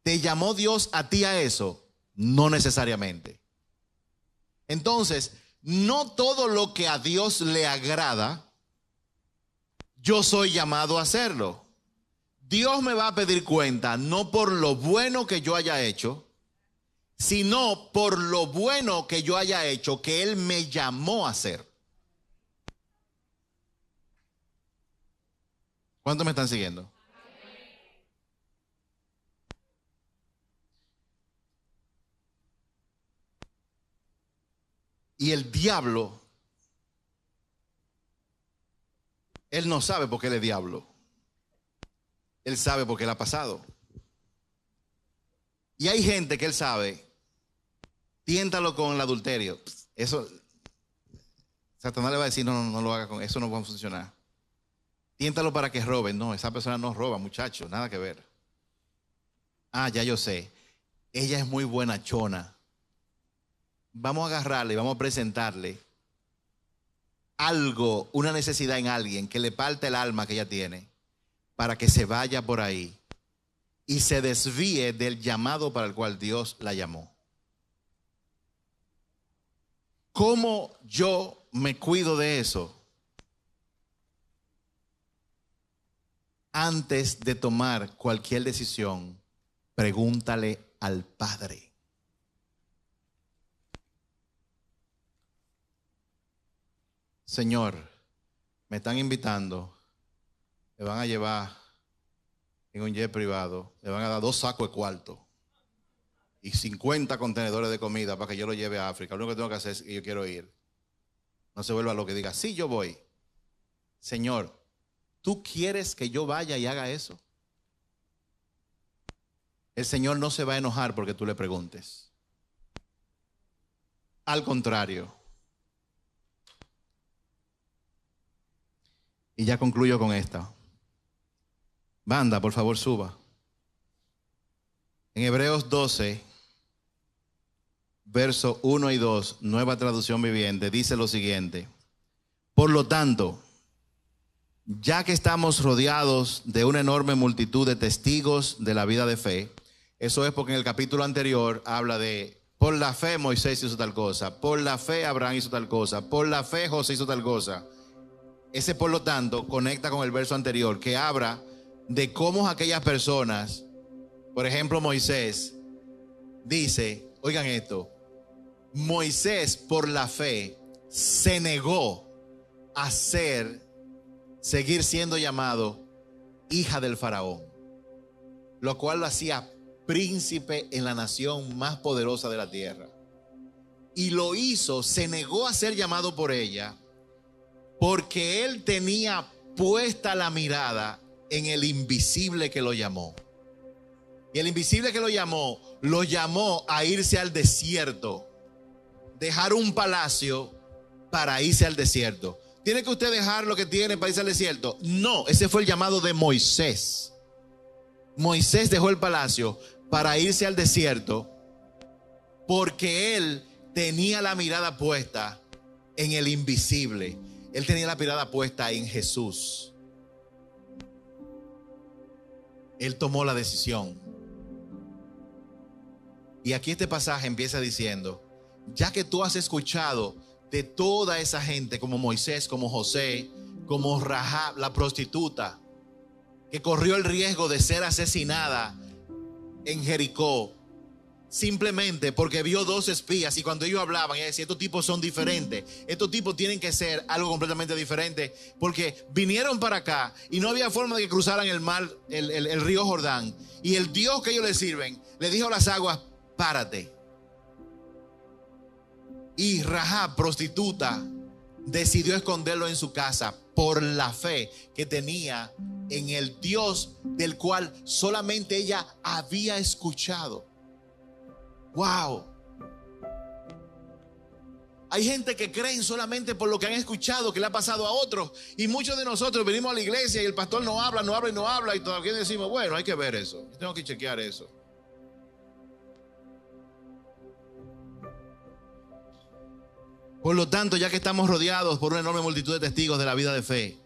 ¿Te llamó Dios a ti a eso? No necesariamente. Entonces, no todo lo que a Dios le agrada, yo soy llamado a hacerlo. Dios me va a pedir cuenta no por lo bueno que yo haya hecho, sino por lo bueno que yo haya hecho que Él me llamó a hacer. ¿Cuántos me están siguiendo? Y el diablo, él no sabe por qué él es diablo. Él sabe por qué él ha pasado. Y hay gente que él sabe, tiéntalo con el adulterio. Eso, Satanás le va a decir, no lo haga con eso, no va a funcionar. Tiéntalo para que robe. No, esa persona no roba, muchacho, nada que ver. Ah, ya yo sé. Ella es muy buenachona. Vamos a agarrarle, vamos a presentarle algo, una necesidad en alguien que le parte el alma que ella tiene, para que se vaya por ahí y se desvíe del llamado para el cual Dios la llamó. ¿Cómo yo me cuido de eso? Antes de tomar cualquier decisión, pregúntale al Padre. Señor, me están invitando, me van a llevar en un jet privado, le van a dar 2 sacos de cuarto y 50 contenedores de comida para que yo lo lleve a África. Lo único que tengo que hacer es que yo quiero ir. No se vuelva lo que diga, sí, yo voy. Señor, ¿tú quieres que yo vaya y haga eso? El Señor no se va a enojar porque tú le preguntes. Al contrario. Y ya concluyo con esta. Banda, por favor, suba. En Hebreos 12, versos 1 y 2, Nueva Traducción Viviente, dice lo siguiente. Por lo tanto, ya que estamos rodeados de una enorme multitud de testigos de la vida de fe, eso es porque en el capítulo anterior habla de, por la fe Moisés hizo tal cosa, por la fe Abraham hizo tal cosa, por la fe José hizo tal cosa. Ese, por lo tanto, conecta con el verso anterior que habla de cómo aquellas personas, por ejemplo Moisés, dice, oigan esto, Moisés por la fe se negó a seguir siendo llamado hija del faraón, lo cual lo hacía príncipe en la nación más poderosa de la tierra. Y lo hizo, se negó a ser llamado por ella, porque él tenía puesta la mirada en el invisible que lo llamó. Y el invisible que lo llamó a irse al desierto, dejar un palacio para irse al desierto. ¿Tiene que usted dejar lo que tiene para irse al desierto? No, ese fue el llamado de Moisés. Moisés dejó el palacio para irse al desierto porque él tenía la mirada puesta en el invisible. Él tenía la mirada puesta en Jesús. Él tomó la decisión. Y aquí este pasaje empieza diciendo, ya que tú has escuchado de toda esa gente como Moisés, como José, como Rahab, la prostituta, que corrió el riesgo de ser asesinada en Jericó, simplemente porque vio 2 espías y cuando ellos hablaban, ella decía, estos tipos son diferentes, estos tipos tienen que ser algo completamente diferente, porque vinieron para acá y no había forma de que cruzaran el mar, el río Jordán, y el Dios que ellos le sirven, le dijo a las aguas, párate. Y Rahab, prostituta, decidió esconderlo en su casa por la fe que tenía en el Dios del cual solamente ella había escuchado. Wow. Hay gente que creen solamente por lo que han escuchado que le ha pasado a otros, y muchos de nosotros venimos a la iglesia y el pastor no habla y todavía decimos, bueno, hay que ver eso, tengo que chequear eso. Por lo tanto, ya que estamos rodeados por una enorme multitud de testigos de la vida de fe,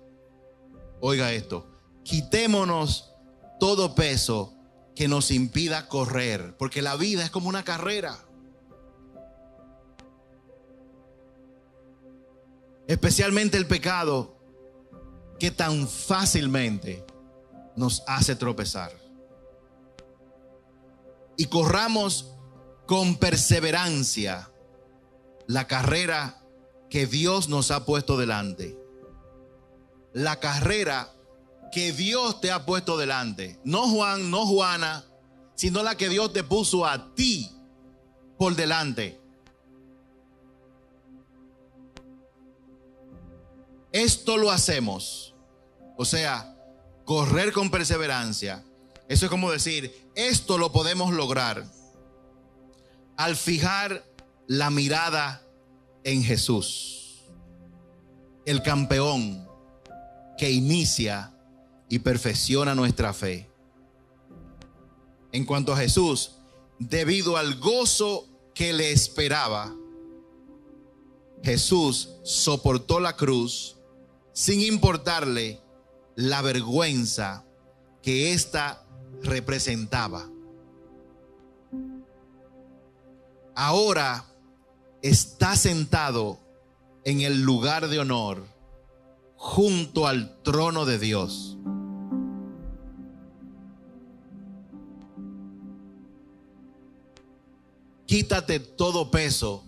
oiga esto, quitémonos todo peso que nos impida correr, porque la vida es como una carrera. Especialmente el pecado que tan fácilmente nos hace tropezar. Y corramos con perseverancia la carrera que Dios nos ha puesto delante. La carrera que Dios te ha puesto delante. No Juan, no Juana, sino la que Dios te puso a ti por delante. esto lo hacemos, o sea, correr con perseverancia, eso es como decir, esto lo podemos lograr al fijar la mirada en Jesús, el campeón que inicia y perfecciona nuestra fe. En cuanto a Jesús, debido al gozo que le esperaba, Jesús soportó la cruz sin importarle la vergüenza que ésta representaba. Ahora está sentado en el lugar de honor junto al trono de Dios. Quítate todo peso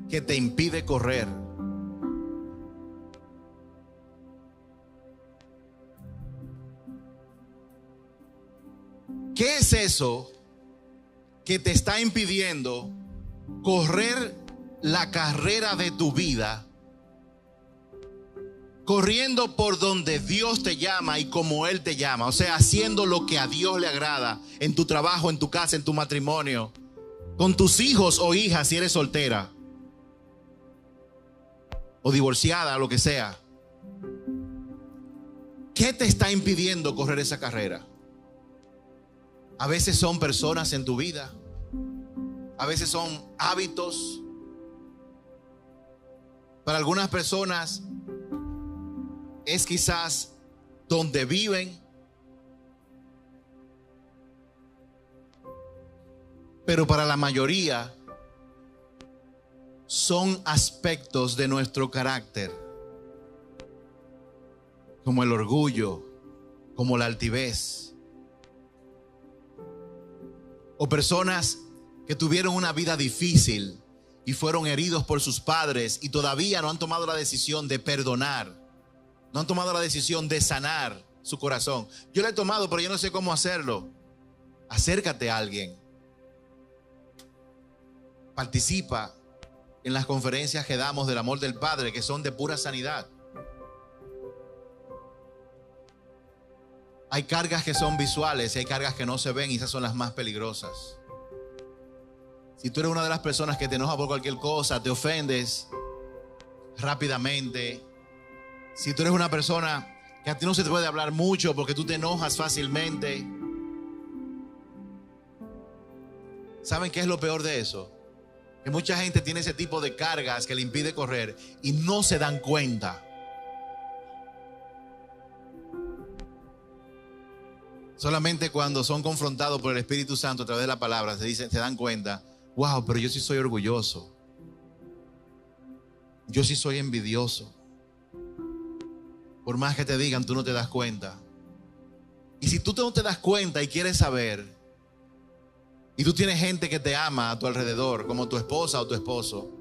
que te impide correr. ¿Qué es eso que te está impidiendo correr la carrera de tu vida, corriendo por donde Dios te llama y como Él te llama? O sea, haciendo lo que a Dios le agrada en tu trabajo, en tu casa, en tu matrimonio, con tus hijos o hijas si eres soltera o divorciada, lo que sea. ¿Qué te está impidiendo correr esa carrera? A veces son personas en tu vida, a veces son hábitos. Para algunas personas es quizás donde viven, pero para la mayoría son aspectos de nuestro carácter, como el orgullo, como la altivez, o personas que tuvieron una vida difícil y fueron heridos por sus padres y todavía no han tomado la decisión de perdonar, no han tomado la decisión de sanar su corazón. Yo la he tomado, pero yo no sé cómo hacerlo. Acércate a alguien. Participa en las conferencias que damos del amor del Padre, que son de pura sanidad. Hay cargas que son visuales y hay cargas que no se ven, y esas son las más peligrosas. Si tú eres una de las personas que te enoja por cualquier cosa, te ofendes rápidamente. Si tú eres una persona que a ti no se te puede hablar mucho porque tú te enojas fácilmente. ¿Saben qué es lo peor de eso? Que mucha gente tiene ese tipo de cargas que le impide correr y no se dan cuenta. Solamente cuando son confrontados por el Espíritu Santo a través de la palabra se dan cuenta, wow, pero yo sí soy orgulloso. Yo sí soy envidioso. Por más que te digan, tú no te das cuenta. Y si tú no te das cuenta y quieres saber, y tú tienes gente que te ama a tu alrededor, como tu esposa o tu esposo,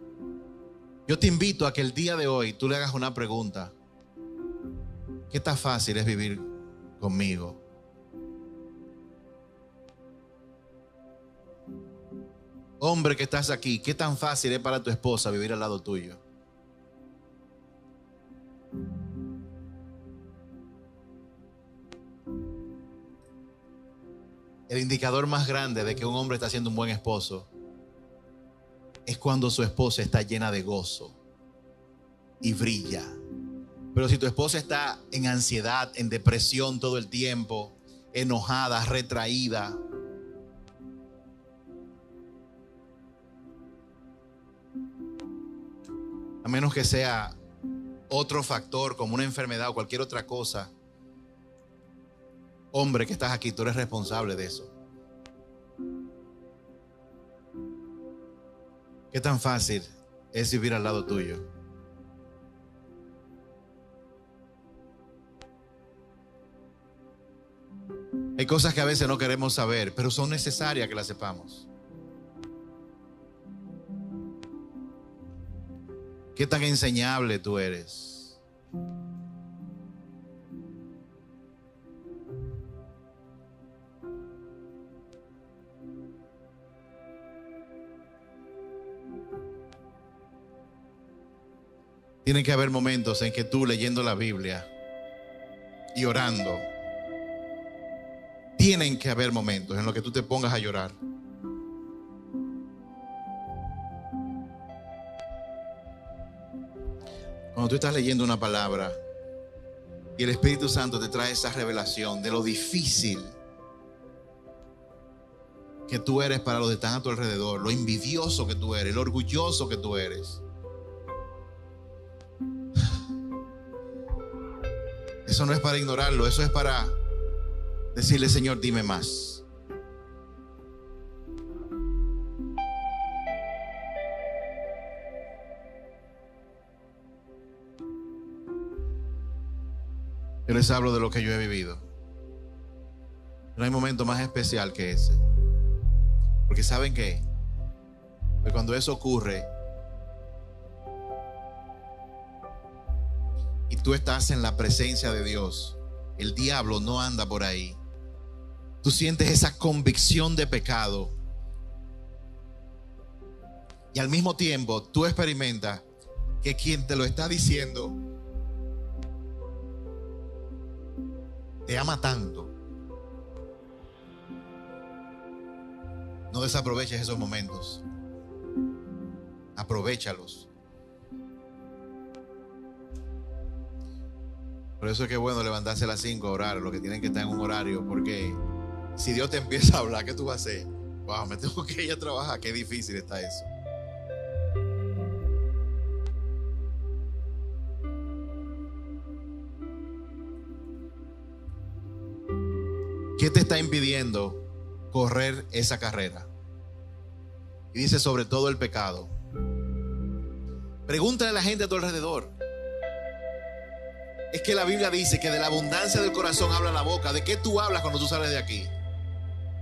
yo te invito a que el día de hoy tú le hagas una pregunta. ¿Qué tan fácil es vivir conmigo? Hombre que estás aquí, ¿qué tan fácil es para tu esposa vivir al lado tuyo? El indicador más grande de que un hombre está siendo un buen esposo es cuando su esposa está llena de gozo y brilla. Pero si tu esposa está en ansiedad, en depresión todo el tiempo, enojada, retraída, a menos que sea otro factor como una enfermedad o cualquier otra cosa, hombre que estás aquí, tú eres responsable de eso. ¿Qué tan fácil es vivir al lado tuyo? Hay cosas que a veces no queremos saber, pero son necesarias que las sepamos. ¿Qué tan enseñable tú eres? Tienen que haber momentos en que tú, leyendo la Biblia y orando, tienen que haber momentos en los que tú te pongas a llorar. Cuando tú estás leyendo una palabra y el Espíritu Santo te trae esa revelación de lo difícil que tú eres para los que están a tu alrededor, lo envidioso que tú eres, lo orgulloso que tú eres. Eso no es para ignorarlo, eso es para decirle: Señor, dime más. Yo les hablo de lo que yo he vivido. No hay momento más especial que ese. Porque ¿saben qué? Que cuando eso ocurre y tú estás en la presencia de Dios, el diablo no anda por ahí. Tú sientes esa convicción de pecado y al mismo tiempo tú experimentas que quien te lo está diciendo te ama tanto. No desaproveches esos momentos. Aprovéchalos. Por eso es que es bueno levantarse a las 5 a orar, los que tienen que estar en un horario, porque si Dios te empieza a hablar, ¿qué tú vas a hacer? Wow, me tengo que ir a trabajar. Qué difícil está eso. ¿Qué te está impidiendo correr esa carrera? Y dice: sobre todo el pecado. Pregúntale a la gente a tu alrededor. Es que la Biblia dice que de la abundancia del corazón habla la boca. ¿De qué tú hablas cuando tú sales de aquí?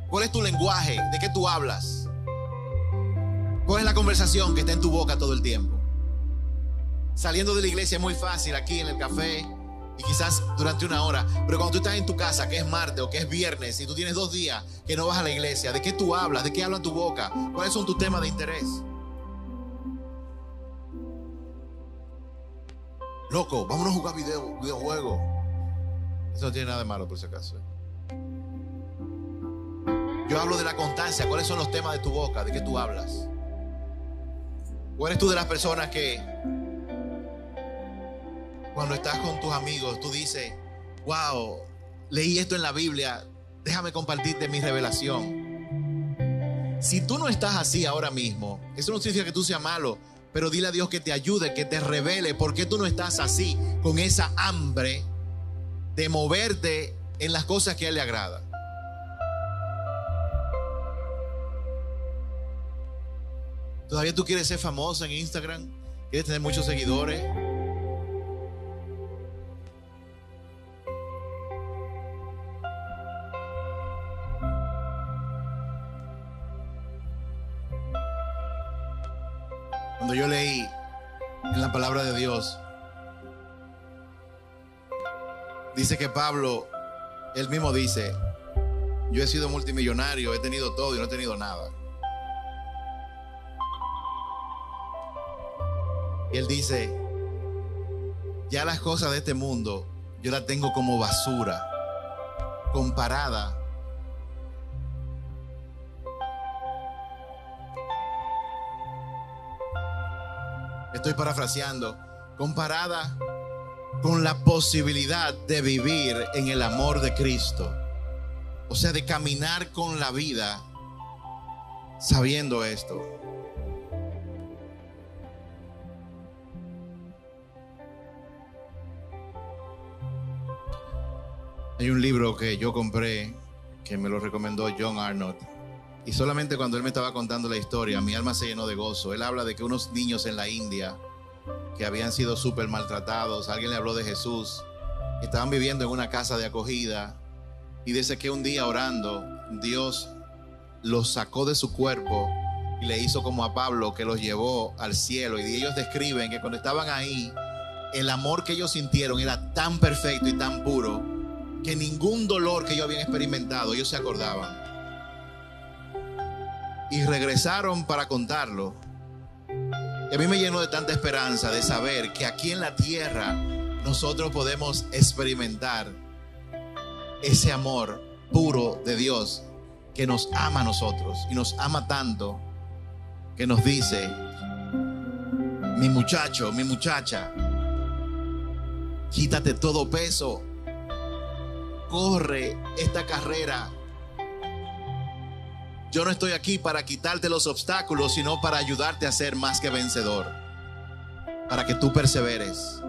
¿Cuál es tu lenguaje? ¿De qué tú hablas? ¿Cuál es la conversación que está en tu boca todo el tiempo? Saliendo de la iglesia es muy fácil, aquí en el café y quizás durante una hora, pero cuando tú estás en tu casa, que es martes o que es viernes, y tú tienes 2 días que no vas a la iglesia, ¿de qué tú hablas? ¿De qué habla tu boca? ¿Cuáles son tus temas de interés? Loco, vámonos a jugar videojuegos. Eso no tiene nada de malo, por si acaso. Yo hablo de la constancia. ¿Cuáles son los temas de tu boca? ¿De qué tú hablas? ¿O eres tú de las personas que cuando estás con tus amigos tú dices: wow, leí esto en la Biblia, déjame compartirte mi revelación? Si tú no estás así ahora mismo, eso no significa que tú seas malo, pero dile a Dios que te ayude, que te revele por qué tú no estás así, con esa hambre de moverte en las cosas que a Él le agrada. ¿Todavía tú quieres ser famoso en Instagram? ¿Quieres tener muchos seguidores? Cuando yo leí en la palabra de Dios, dice que Pablo, él mismo dice: yo he sido multimillonario, he tenido todo y no he tenido nada. Y él dice: ya las cosas de este mundo yo las tengo como basura comparada estoy parafraseando, comparada con la posibilidad de vivir en el amor de Cristo. O sea, de caminar con la vida sabiendo esto. Hay un libro que yo compré que me lo recomendó John Arnott, y solamente cuando él me estaba contando la historia mi alma se llenó de gozo. Él habla de que unos niños en la India que habían sido súper maltratados, alguien le habló de Jesús, estaban viviendo en una casa de acogida, y dice que un día orando Dios los sacó de su cuerpo y le hizo como a Pablo, que los llevó al cielo. Y ellos describen que cuando estaban ahí, el amor que ellos sintieron era tan perfecto y tan puro que ningún dolor que ellos habían experimentado ellos se acordaban. Y regresaron para contarlo. Y a mí me llenó de tanta esperanza de saber que aquí en la tierra nosotros podemos experimentar ese amor puro de Dios que nos ama a nosotros y nos ama tanto que nos dice: mi muchacho, mi muchacha, quítate todo peso, corre esta carrera. Yo no estoy aquí para quitarte los obstáculos, sino para ayudarte a ser más que vencedor, para que tú perseveres.